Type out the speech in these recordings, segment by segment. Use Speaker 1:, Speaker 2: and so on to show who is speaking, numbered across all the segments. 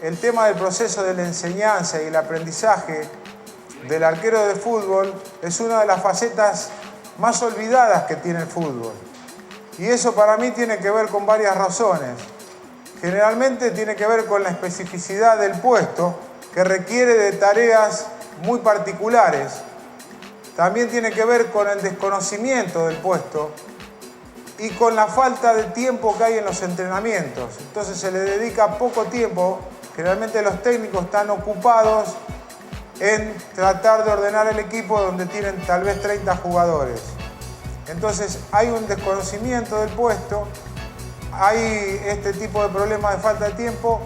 Speaker 1: El tema del proceso de la enseñanza y el aprendizaje del arquero de fútbol es una de las facetas más olvidadas que tiene el fútbol. Y eso para mí tiene que ver con varias razones. Generalmente tiene que ver con la especificidad del puesto, que requiere de tareas muy particulares. También tiene que ver con el desconocimiento del puesto y con la falta de tiempo que hay en los entrenamientos. Entonces se le dedica poco tiempo. Generalmente los técnicos están ocupados en tratar de ordenar el equipo donde tienen tal vez 30 jugadores. Entonces hay un desconocimiento del puesto, hay este tipo de problemas de falta de tiempo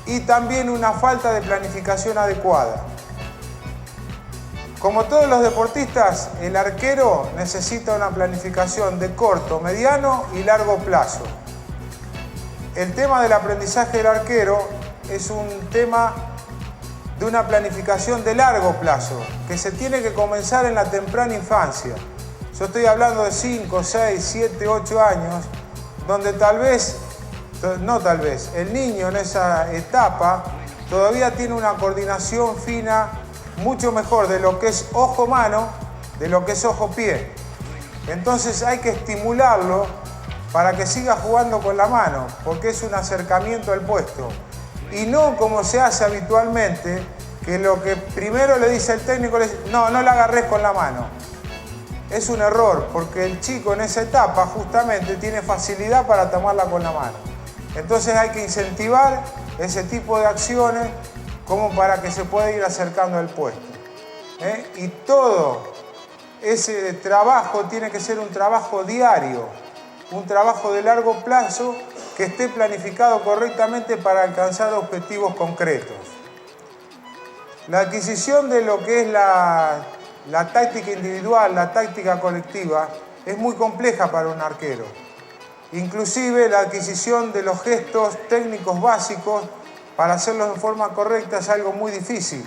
Speaker 1: y también una falta de planificación adecuada. Como todos los deportistas, el arquero necesita una planificación de corto, mediano y largo plazo. El tema del aprendizaje del arquero es un tema de una planificación de largo plazo, que se tiene que comenzar en la temprana infancia. Yo estoy hablando de 5, 6, 7, 8 años, donde el niño en esa etapa todavía tiene una coordinación fina mucho mejor de lo que es ojo-mano, de lo que es ojo-pie. Entonces hay que estimularlo para que siga jugando con la mano, porque es un acercamiento al puesto. Y no como se hace habitualmente, que lo que primero le dice el técnico es no la agarres con la mano. Es un error, porque el chico en esa etapa justamente tiene facilidad para tomarla con la mano. Entonces hay que incentivar ese tipo de acciones como para que se pueda ir acercando al puesto. Y todo ese trabajo tiene que ser un trabajo diario, un trabajo de largo plazo que esté planificado correctamente para alcanzar objetivos concretos. La adquisición de lo que es la táctica individual, la táctica colectiva, es muy compleja para un arquero. Inclusive la adquisición de los gestos técnicos básicos para hacerlos de forma correcta es algo muy difícil.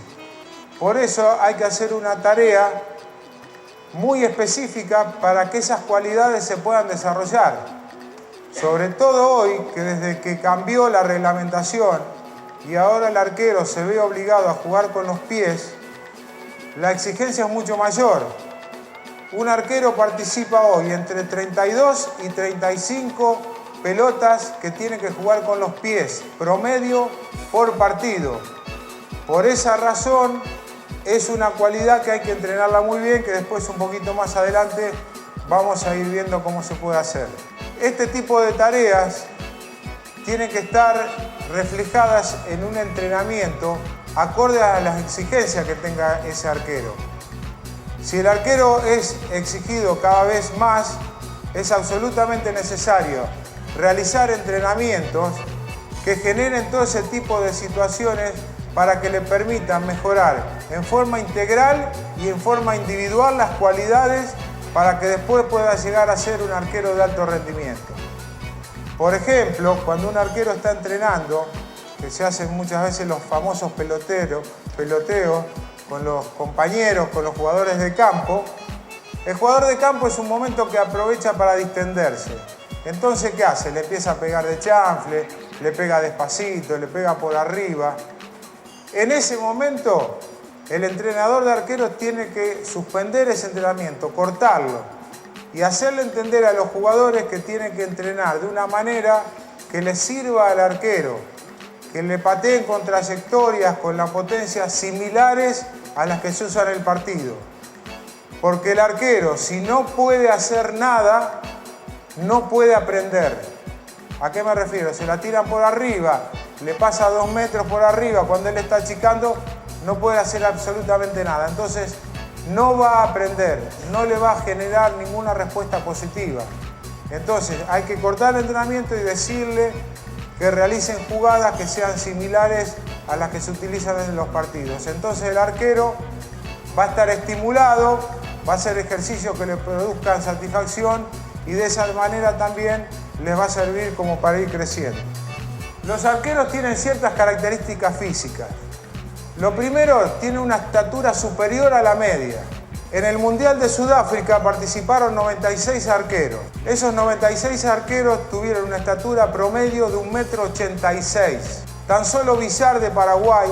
Speaker 1: Por eso hay que hacer una tarea muy específica para que esas cualidades se puedan desarrollar. Sobre todo hoy, que desde que cambió la reglamentación y ahora el arquero se ve obligado a jugar con los pies, la exigencia es mucho mayor. Un arquero participa hoy entre 32 y 35 pelotas que tiene que jugar con los pies, promedio por partido. Por esa razón es una cualidad que hay que entrenarla muy bien, que después un poquito más adelante vamos a ir viendo cómo se puede hacer. Este tipo de tareas tienen que estar reflejadas en un entrenamiento acorde a las exigencias que tenga ese arquero. Si el arquero es exigido cada vez más, es absolutamente necesario realizar entrenamientos que generen todo ese tipo de situaciones para que le permitan mejorar en forma integral y en forma individual las cualidades para que después pueda llegar a ser un arquero de alto rendimiento. Por ejemplo, cuando un arquero está entrenando, que se hacen muchas veces los famosos peloteos con los compañeros, con los jugadores de campo, el jugador de campo es un momento que aprovecha para distenderse. Entonces, ¿qué hace? Le empieza a pegar de chanfle, le pega despacito, le pega por arriba. En ese momento, el entrenador de arqueros tiene que suspender ese entrenamiento, cortarlo y hacerle entender a los jugadores que tienen que entrenar de una manera que les sirva al arquero, que le pateen con trayectorias, con las potencias similares a las que se usan en el partido. Porque el arquero, si no puede hacer nada, no puede aprender. ¿A qué me refiero? Se la tiran por arriba, le pasa 2 metros por arriba, cuando él está achicando, no puede hacer absolutamente nada. Entonces, no va a aprender, no le va a generar ninguna respuesta positiva. Entonces, hay que cortar el entrenamiento y decirle que realicen jugadas que sean similares a las que se utilizan en los partidos. Entonces, el arquero va a estar estimulado, va a hacer ejercicios que le produzcan satisfacción y de esa manera también les va a servir como para ir creciendo. Los arqueros tienen ciertas características físicas. Lo primero, tiene una estatura superior a la media. En el Mundial de Sudáfrica participaron 96 arqueros. Esos 96 arqueros tuvieron una estatura promedio de 1,86 m. Tan solo Villar de Paraguay,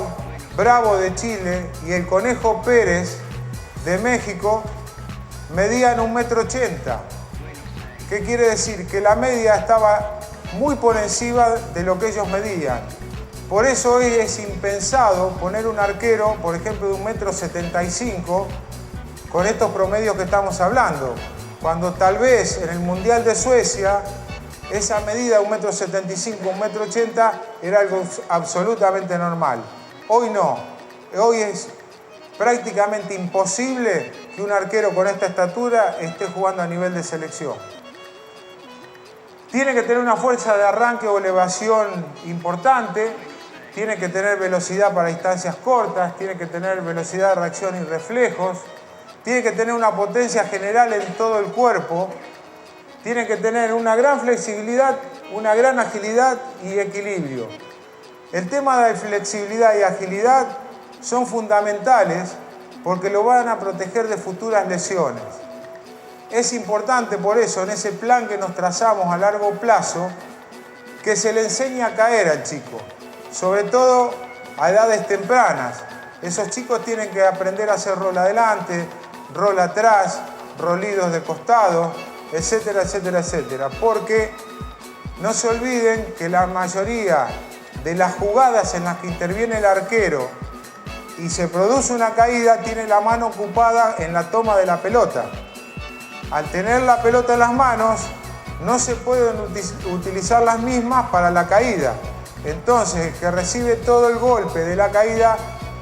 Speaker 1: Bravo de Chile y el Conejo Pérez de México medían 1,80 m. ¿Qué quiere decir? Que la media estaba muy por encima de lo que ellos medían. Por eso hoy es impensado poner un arquero, por ejemplo, de 1,75 m con estos promedios que estamos hablando, cuando tal vez en el Mundial de Suecia esa medida de 1,75 m, 1,80 m era algo absolutamente normal. Hoy no, hoy es prácticamente imposible que un arquero con esta estatura esté jugando a nivel de selección. Tiene que tener una fuerza de arranque o elevación importante, tiene que tener velocidad para distancias cortas, tiene que tener velocidad de reacción y reflejos, tiene que tener una potencia general en todo el cuerpo, tiene que tener una gran flexibilidad, una gran agilidad y equilibrio. El tema de flexibilidad y agilidad son fundamentales porque lo van a proteger de futuras lesiones. Es importante por eso en ese plan que nos trazamos a largo plazo que se le enseñe a caer al chico, sobre todo a edades tempranas. Esos chicos tienen que aprender a hacer rol adelante, rol atrás, rolidos de costado, etcétera, etcétera, etcétera. Porque no se olviden que la mayoría de las jugadas en las que interviene el arquero y se produce una caída, tiene la mano ocupada en la toma de la pelota. Al tener la pelota en las manos, no se pueden utilizar las mismas para la caída. Entonces, el que recibe todo el golpe de la caída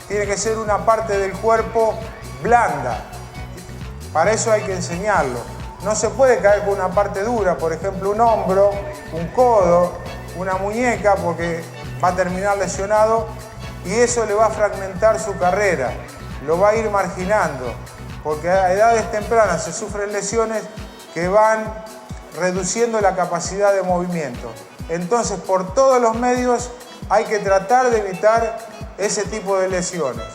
Speaker 1: tiene que ser una parte del cuerpo blanda. Para eso hay que enseñarlo. No se puede caer con una parte dura, por ejemplo, un hombro, un codo, una muñeca, porque va a terminar lesionado y eso le va a fragmentar su carrera, lo va a ir marginando, porque a edades tempranas se sufren lesiones que van reduciendo la capacidad de movimiento. Entonces, por todos los medios hay que tratar de evitar ese tipo de lesiones.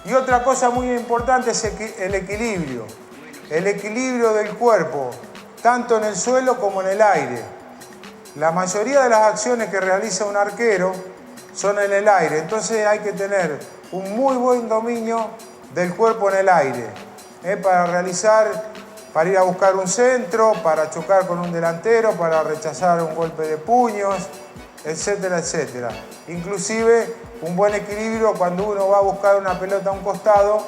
Speaker 1: Y otra cosa muy importante es el equilibrio del cuerpo, tanto en el suelo como en el aire. La mayoría de las acciones que realiza un arquero son en el aire, entonces hay que tener un muy buen dominio del cuerpo en el aire, para ir a buscar un centro, para chocar con un delantero, para rechazar un golpe de puños, etcétera, etcétera. Inclusive un buen equilibrio cuando uno va a buscar una pelota a un costado,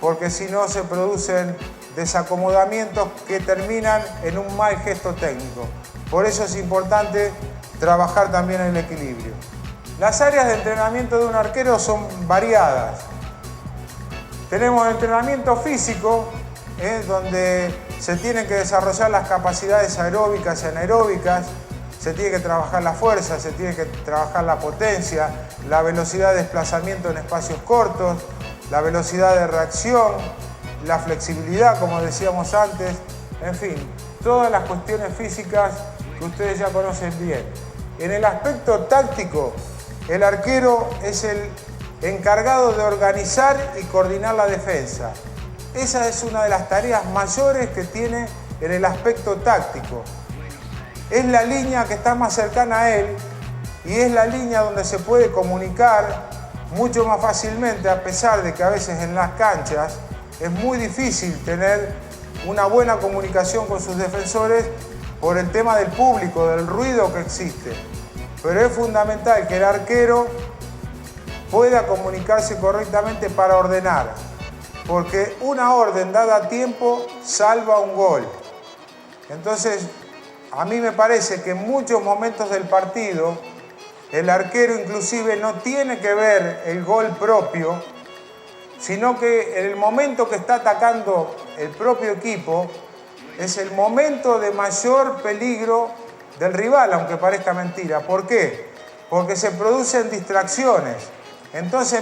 Speaker 1: porque si no se producen desacomodamientos que terminan en un mal gesto técnico. Por eso es importante trabajar también el equilibrio. Las áreas de entrenamiento de un arquero son variadas. Tenemos el entrenamiento físico, donde se tienen que desarrollar las capacidades aeróbicas y anaeróbicas, se tiene que trabajar la fuerza, se tiene que trabajar la potencia, la velocidad de desplazamiento en espacios cortos, la velocidad de reacción, la flexibilidad, como decíamos antes, en fin, todas las cuestiones físicas que ustedes ya conocen bien. En el aspecto táctico, el arquero es el encargado de organizar y coordinar la defensa. Esa es una de las tareas mayores que tiene en el aspecto táctico. Es la línea que está más cercana a él y es la línea donde se puede comunicar mucho más fácilmente, a pesar de que a veces en las canchas es muy difícil tener una buena comunicación con sus defensores por el tema del público, del ruido que existe. Pero es fundamental que el arquero pueda comunicarse correctamente para ordenar, porque una orden dada a tiempo salva un gol. Entonces, a mí me parece que en muchos momentos del partido el arquero inclusive no tiene que ver el gol propio, sino que en el momento que está atacando el propio equipo es el momento de mayor peligro del rival, aunque parezca mentira. ¿Por qué? Porque se producen distracciones. Entonces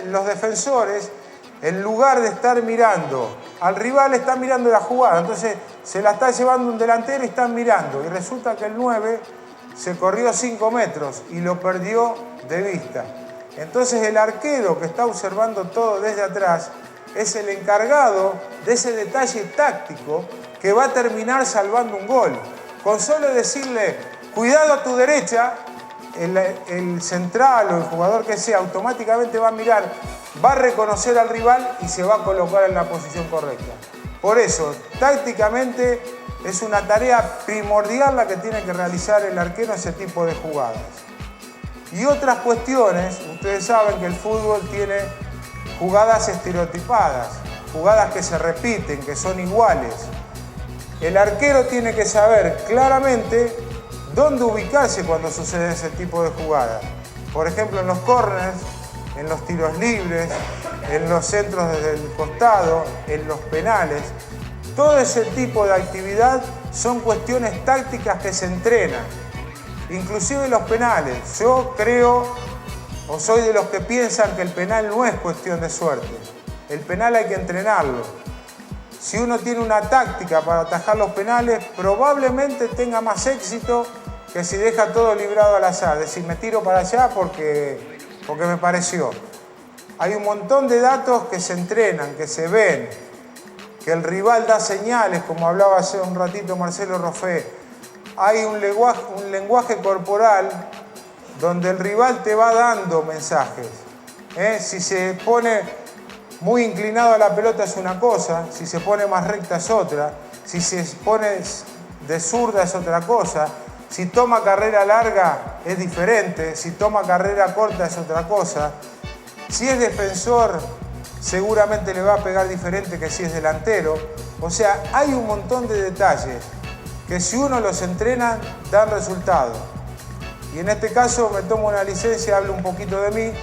Speaker 1: los defensores, en lugar de estar mirando al rival, están mirando la jugada. Entonces se la está llevando un delantero y están mirando. Y resulta que el 9 se corrió 5 metros y lo perdió de vista. Entonces el arquero que está observando todo desde atrás es el encargado de ese detalle táctico que va a terminar salvando un gol. Con solo decirle, cuidado a tu derecha, el central o el jugador que sea automáticamente va a mirar, va a reconocer al rival y se va a colocar en la posición correcta. Por eso, tácticamente es una tarea primordial la que tiene que realizar el arquero ese tipo de jugadas. Y otras cuestiones, ustedes saben que el fútbol tiene jugadas estereotipadas, jugadas que se repiten, que son iguales. El arquero tiene que saber claramente dónde ubicarse cuando sucede ese tipo de jugadas. Por ejemplo, en los córners, en los tiros libres, en los centros desde el costado, en los penales. Todo ese tipo de actividad son cuestiones tácticas que se entrenan. Inclusive los penales. Yo creo, o soy de los que piensan que el penal no es cuestión de suerte. El penal hay que entrenarlo. Si uno tiene una táctica para atajar los penales, probablemente tenga más éxito que si deja todo librado al azar. Es decir, me tiro para allá porque me pareció. Hay un montón de datos que se entrenan, que se ven, que el rival da señales, como hablaba hace un ratito Marcelo Roffé. Hay un lenguaje corporal donde el rival te va dando mensajes. Si se pone muy inclinado a la pelota es una cosa, si se pone más recta es otra, si se pone de zurda es otra cosa, si toma carrera larga es diferente, si toma carrera corta es otra cosa. Si es defensor, seguramente le va a pegar diferente que si es delantero. O sea, hay un montón de detalles que si uno los entrena, dan resultado. Y en este caso me tomo una licencia, hablo un poquito de mí.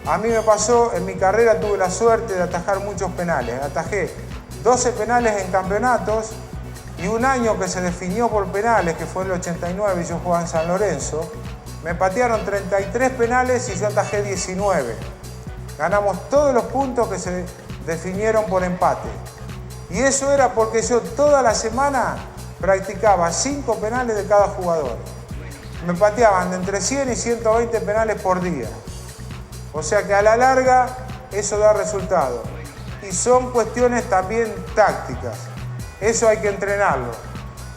Speaker 1: A mí me pasó, en mi carrera tuve la suerte de atajar muchos penales. Atajé 12 penales en campeonatos y un año que se definió por penales, que fue el 89 y yo jugaba en San Lorenzo, me patearon 33 penales y yo atajé 19. Ganamos todos los puntos que se definieron por empate. Y eso era porque yo toda la semana practicaba 5 penales de cada jugador. Me pateaban de entre 100 y 120 penales por día. O sea que a la larga eso da resultado. Y son cuestiones también tácticas. Eso hay que entrenarlo.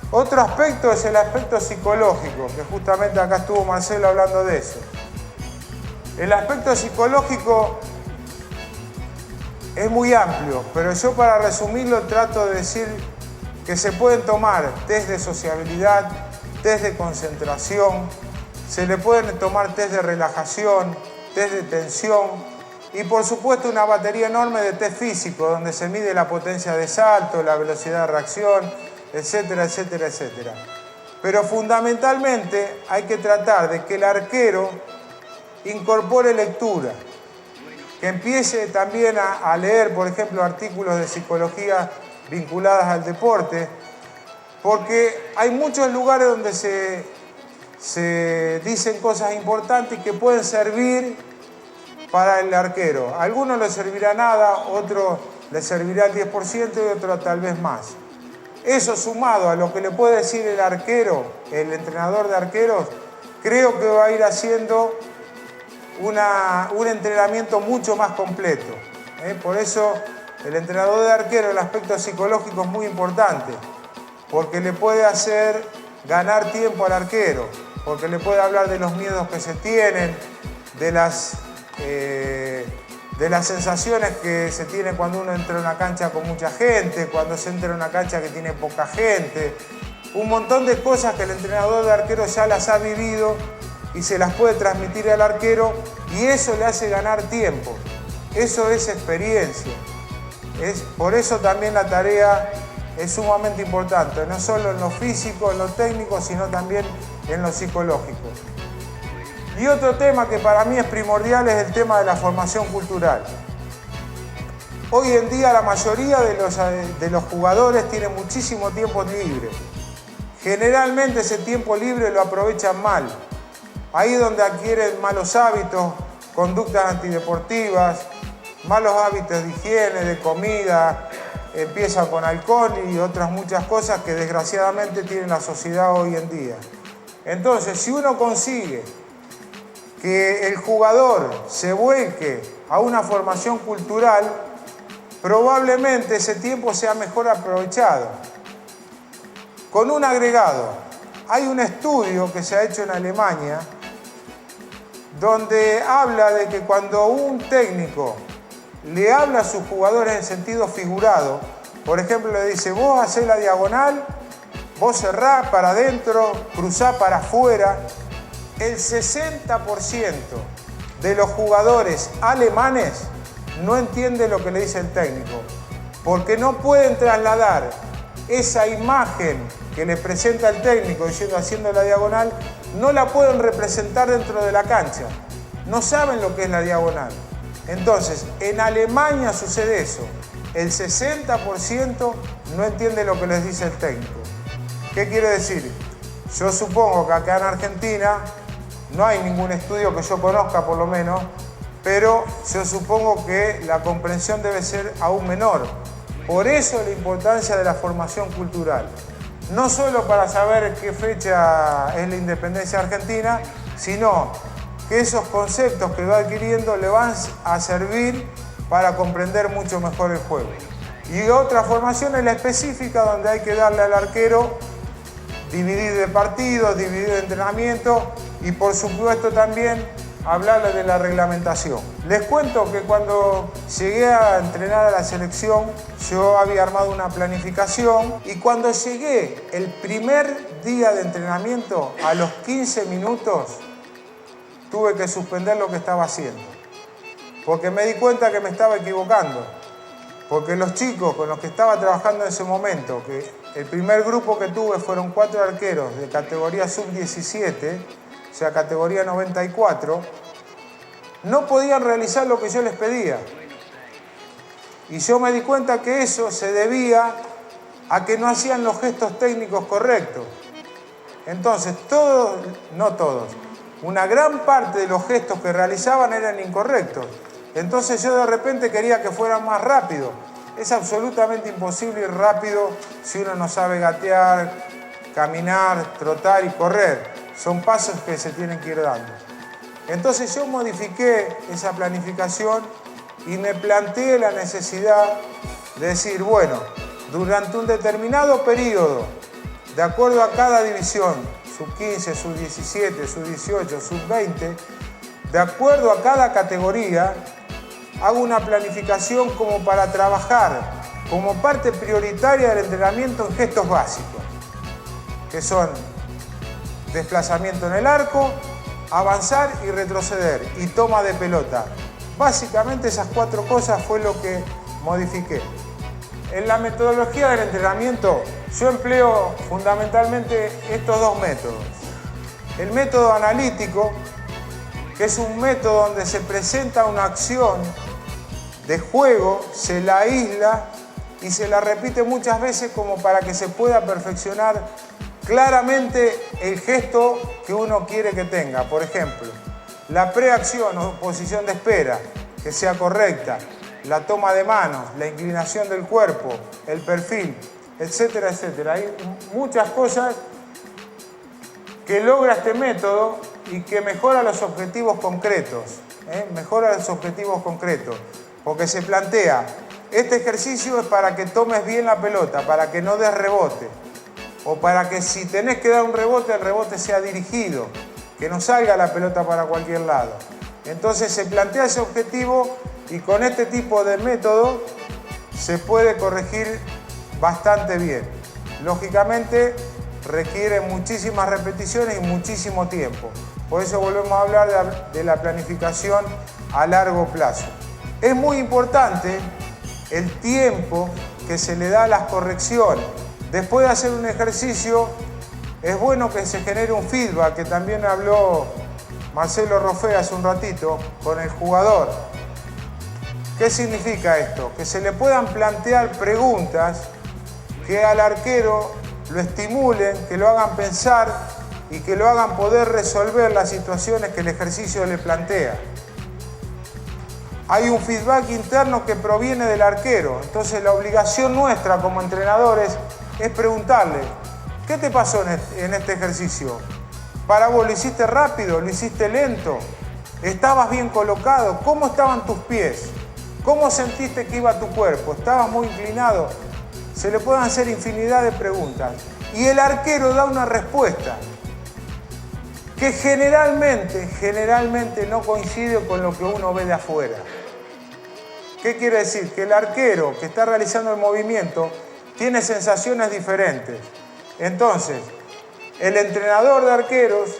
Speaker 1: Otro aspecto es el aspecto psicológico, que justamente acá estuvo Marcelo hablando de eso. El aspecto psicológico es muy amplio, pero yo para resumirlo trato de decir que se pueden tomar test de sociabilidad, test de concentración, se le pueden tomar test de relajación, test de tensión y por supuesto una batería enorme de test físico donde se mide la potencia de salto, la velocidad de reacción, etcétera, etcétera, etcétera. Pero fundamentalmente hay que tratar de que el arquero incorpore lectura, que empiece también a leer, por ejemplo, artículos de psicología vinculadas al deporte, porque hay muchos lugares donde se dicen cosas importantes que pueden servir para el arquero. A algunos les servirá nada, otros les servirá el 10% y otros tal vez más. Eso sumado a lo que le puede decir el arquero, el entrenador de arqueros, creo que va a ir haciendo un entrenamiento mucho más completo. Por eso el entrenador de arquero, el aspecto psicológico es muy importante, porque le puede hacer ganar tiempo al arquero, porque le puede hablar de los miedos que se tienen, de las sensaciones que se tiene cuando uno entra en una cancha con mucha gente, cuando se entra en una cancha que tiene poca gente. Un montón de cosas que el entrenador de arquero ya las ha vivido y se las puede transmitir al arquero y eso le hace ganar tiempo. Eso es experiencia. Por eso también la tarea es sumamente importante, no solo en lo físico, en lo técnico, sino también en lo psicológico. Y otro tema que para mí es primordial es el tema de la formación cultural. Hoy en día la mayoría de los jugadores tienen muchísimo tiempo libre. Generalmente ese tiempo libre lo aprovechan mal. Ahí es donde adquieren malos hábitos, conductas antideportivas, malos hábitos de higiene, de comida, empiezan con alcohol y otras muchas cosas que desgraciadamente tiene la sociedad hoy en día. Entonces, si uno consigue que el jugador se vuelque a una formación cultural, probablemente ese tiempo sea mejor aprovechado. Con un agregado, hay un estudio que se ha hecho en Alemania donde habla de que cuando un técnico le habla a sus jugadores en sentido figurado, por ejemplo, le dice, vos hacés la diagonal, vos cerrás para adentro, cruzás para afuera, el 60% de los jugadores alemanes no entiende lo que le dice el técnico, porque no pueden trasladar esa imagen que le presenta el técnico diciendo haciendo la diagonal, no la pueden representar dentro de la cancha. No saben lo que es la diagonal. Entonces, en Alemania sucede eso. El 60% no entiende lo que les dice el técnico. ¿Qué quiere decir? Yo supongo que acá en Argentina no hay ningún estudio que yo conozca por lo menos, pero yo supongo que la comprensión debe ser aún menor. Por eso la importancia de la formación cultural. No solo para saber qué fecha es la independencia argentina, sino que esos conceptos que va adquiriendo le van a servir para comprender mucho mejor el juego. Y otra formación es la específica, donde hay que darle al arquero dividir de partidos, dividir de entrenamiento y por supuesto también hablarle de la reglamentación. Les cuento que cuando llegué a entrenar a la selección, yo había armado una planificación y cuando llegué el primer día de entrenamiento, a los 15 minutos, tuve que suspender lo que estaba haciendo. Porque me di cuenta que me estaba equivocando. Porque los chicos con los que estaba trabajando en ese momento, que el primer grupo que tuve fueron 4 arqueros de categoría sub-17, o sea, categoría 94, no podían realizar lo que yo les pedía. Y yo me di cuenta que eso se debía a que no hacían los gestos técnicos correctos. Entonces, no todos, una gran parte de los gestos que realizaban eran incorrectos. Entonces yo de repente quería que fueran más rápido. Es absolutamente imposible ir rápido si uno no sabe gatear, caminar, trotar y correr. Son pasos que se tienen que ir dando. Entonces yo modifiqué esa planificación y me planteé la necesidad de decir, bueno, durante un determinado periodo, de acuerdo a cada división, sub-15, sub-17, sub-18, sub-20, de acuerdo a cada categoría, hago una planificación como para trabajar como parte prioritaria del entrenamiento en gestos básicos, que son desplazamiento en el arco, avanzar y retroceder, y toma de pelota. Básicamente esas 4 cosas fue lo que modifiqué. En la metodología del entrenamiento yo empleo fundamentalmente estos 2 métodos. El método analítico, que es un método donde se presenta una acción de juego, se la aísla y se la repite muchas veces como para que se pueda perfeccionar claramente el gesto que uno quiere que tenga. Por ejemplo, la preacción o posición de espera, que sea correcta, la toma de manos, la inclinación del cuerpo, el perfil, etcétera, etcétera. Hay muchas cosas que logra este método y que mejora los objetivos concretos. Mejora los objetivos concretos, porque se plantea, este ejercicio es para que tomes bien la pelota, para que no des rebote, o para que si tenés que dar un rebote, el rebote sea dirigido, que no salga la pelota para cualquier lado. Entonces se plantea ese objetivo y con este tipo de método se puede corregir bastante bien. Lógicamente requiere muchísimas repeticiones y muchísimo tiempo. Por eso volvemos a hablar de la planificación a largo plazo. Es muy importante el tiempo que se le da a las correcciones. Después de hacer un ejercicio, es bueno que se genere un feedback, que también habló Marcelo Roffé hace un ratito, con el jugador. ¿Qué significa esto? Que se le puedan plantear preguntas que al arquero lo estimulen, que lo hagan pensar y que lo hagan poder resolver las situaciones que el ejercicio le plantea. Hay un feedback interno que proviene del arquero, entonces la obligación nuestra como entrenadores es preguntarle, ¿qué te pasó en este ejercicio? ¿Para vos lo hiciste rápido? ¿Lo hiciste lento? ¿Estabas bien colocado? ¿Cómo estaban tus pies? ¿Cómo sentiste que iba tu cuerpo? ¿Estabas muy inclinado? Se le pueden hacer infinidad de preguntas. Y el arquero da una respuesta que generalmente no coincide con lo que uno ve de afuera. ¿Qué quiere decir? Que el arquero que está realizando el movimiento tiene sensaciones diferentes. Entonces, el entrenador de arqueros,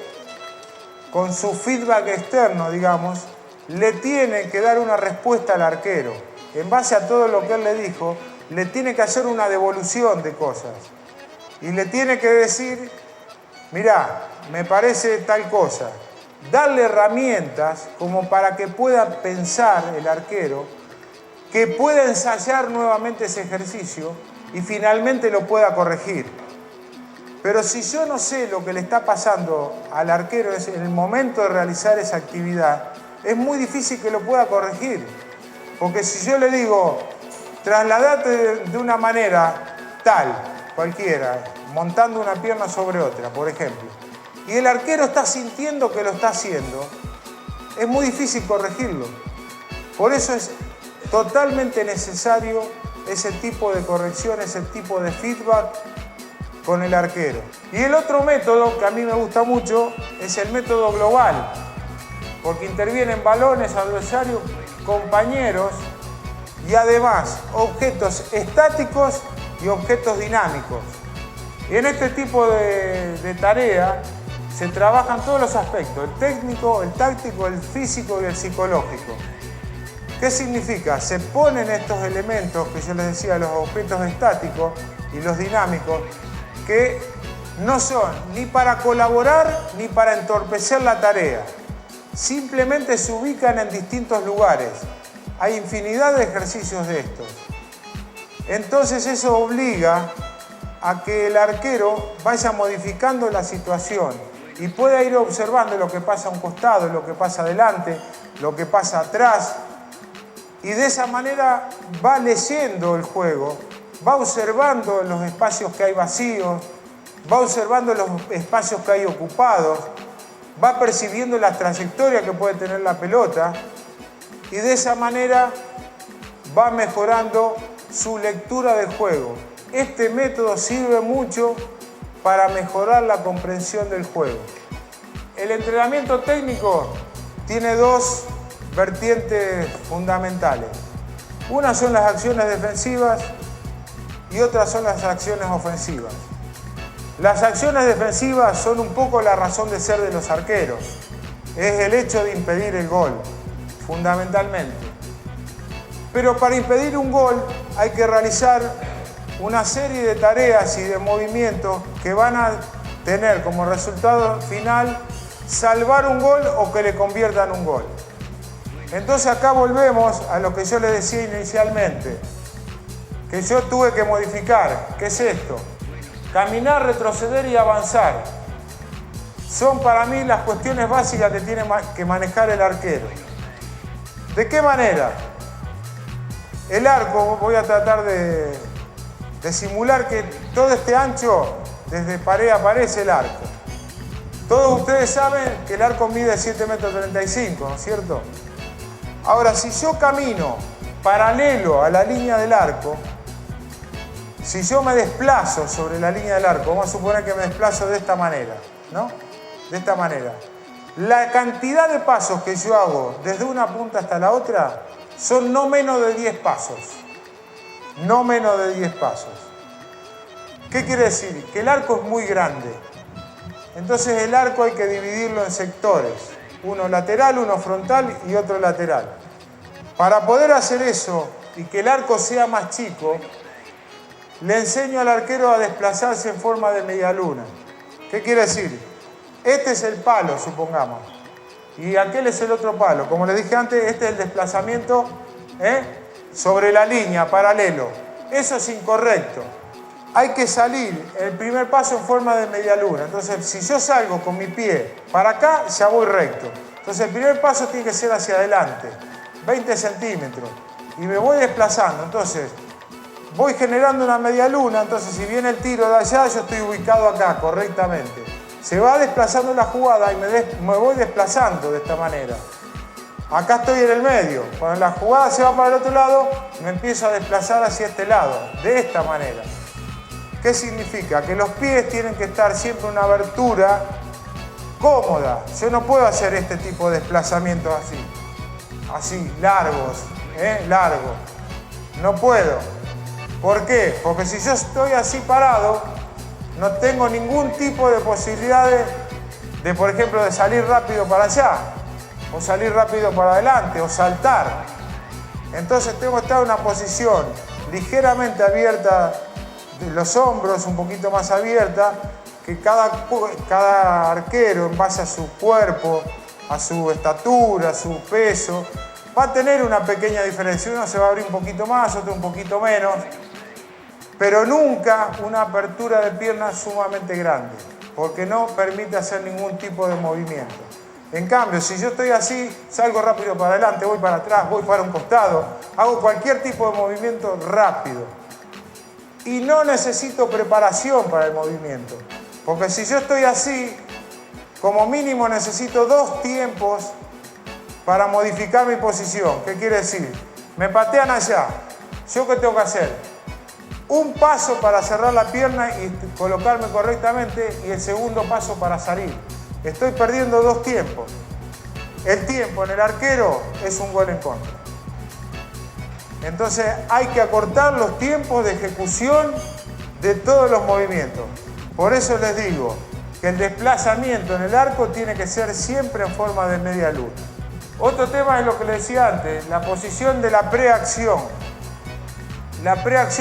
Speaker 1: con su feedback externo, digamos, le tiene que dar una respuesta al arquero. En base a todo lo que él le dijo, le tiene que hacer una devolución de cosas. Y le tiene que decir, mirá, me parece tal cosa. Darle herramientas como para que pueda pensar el arquero, que pueda ensayar nuevamente ese ejercicio y finalmente lo pueda corregir. Pero si yo no sé lo que le está pasando al arquero en el momento de realizar esa actividad, es muy difícil que lo pueda corregir. Porque si yo le digo, trasladate de una manera tal, cualquiera, montando una pierna sobre otra, por ejemplo, y el arquero está sintiendo que lo está haciendo, es muy difícil corregirlo. Por eso es totalmente necesario ese tipo de corrección, ese tipo de feedback con el arquero. Y el otro método que a mí me gusta mucho es el método global, porque intervienen balones, adversarios, compañeros y además objetos estáticos y objetos dinámicos. Y en este tipo de tarea se trabajan todos los aspectos, el técnico, el táctico, el físico y el psicológico. ¿Qué significa? Se ponen estos elementos que yo les decía, los objetos estáticos y los dinámicos, que no son ni para colaborar ni para entorpecer la tarea. Simplemente se ubican en distintos lugares. Hay infinidad de ejercicios de estos. Entonces eso obliga a que el arquero vaya modificando la situación y pueda ir observando lo que pasa a un costado, lo que pasa adelante, lo que pasa atrás. Y de esa manera va leyendo el juego, va observando los espacios que hay vacíos, va observando los espacios que hay ocupados, va percibiendo la trayectoria que puede tener la pelota y de esa manera va mejorando su lectura del juego. Este método sirve mucho para mejorar la comprensión del juego. El entrenamiento técnico tiene dos vertientes fundamentales. Una son las acciones defensivas y otras son las acciones ofensivas. Las acciones defensivas son un poco la razón de ser de los arqueros. Es el hecho de impedir el gol, fundamentalmente. Pero para impedir un gol hay que realizar una serie de tareas y de movimientos que van a tener como resultado final salvar un gol o que le conviertan un gol. Entonces acá volvemos a lo que yo les decía inicialmente, que yo tuve que modificar. ¿Qué es esto? Caminar, retroceder y avanzar. Son para mí las cuestiones básicas que tiene que manejar el arquero. ¿De qué manera? El arco, voy a tratar de simular que todo este ancho, desde pared a pared, es el arco. Todos ustedes saben que el arco mide 7,35 m, ¿no es cierto? Ahora, si yo camino paralelo a la línea del arco, si yo me desplazo sobre la línea del arco, vamos a suponer que me desplazo de esta manera, ¿no? De esta manera. La cantidad de pasos que yo hago desde una punta hasta la otra son no menos de 10 pasos. No menos de 10 pasos. ¿Qué quiere decir? Que el arco es muy grande. Entonces el arco hay que dividirlo en sectores. Uno lateral, uno frontal y otro lateral. Para poder hacer eso y que el arco sea más chico, le enseño al arquero a desplazarse en forma de media luna. ¿Qué quiere decir? Este es el palo, supongamos. Y aquel es el otro palo. Como les dije antes, este es el desplazamiento sobre la línea, paralelo. Eso es incorrecto. Hay que salir el primer paso en forma de media luna. Entonces, si yo salgo con mi pie para acá, ya voy recto. Entonces, el primer paso tiene que ser hacia adelante, 20 centímetros. Y me voy desplazando. Entonces, voy generando una media luna. Entonces, si viene el tiro de allá, yo estoy ubicado acá correctamente. Se va desplazando la jugada y me voy desplazando de esta manera. Acá estoy en el medio. Cuando la jugada se va para el otro lado, me empiezo a desplazar hacia este lado, de esta manera. ¿Qué significa? Que los pies tienen que estar siempre en una abertura cómoda. Yo no puedo hacer este tipo de desplazamientos así, largos, largos. No puedo. ¿Por qué? Porque si yo estoy así parado, no tengo ningún tipo de posibilidades de, por ejemplo, de salir rápido para allá, o salir rápido para adelante, o saltar. Entonces tengo que estar en una posición ligeramente abierta de los hombros, un poquito más abierta, que cada arquero, en base a su cuerpo, a su estatura, a su peso, va a tener una pequeña diferencia. Uno se va a abrir un poquito más, otro un poquito menos, pero nunca una apertura de piernas sumamente grande, porque no permite hacer ningún tipo de movimiento. En cambio, si yo estoy así, salgo rápido para adelante, voy para atrás, voy para un costado, hago cualquier tipo de movimiento rápido. Y no necesito preparación para el movimiento, porque si yo estoy así, como mínimo necesito 2 tiempos para modificar mi posición. ¿Qué quiere decir? Me patean allá. ¿Yo qué tengo que hacer? Un paso para cerrar la pierna y colocarme correctamente, y el segundo paso para salir. Estoy perdiendo 2 tiempos. El tiempo en el arquero es un gol en contra. Entonces hay que acortar los tiempos de ejecución de todos los movimientos. Por eso les digo que el desplazamiento en el arco tiene que ser siempre en forma de media luna. Otro tema es lo que les decía antes, la posición de la preacción. La preacción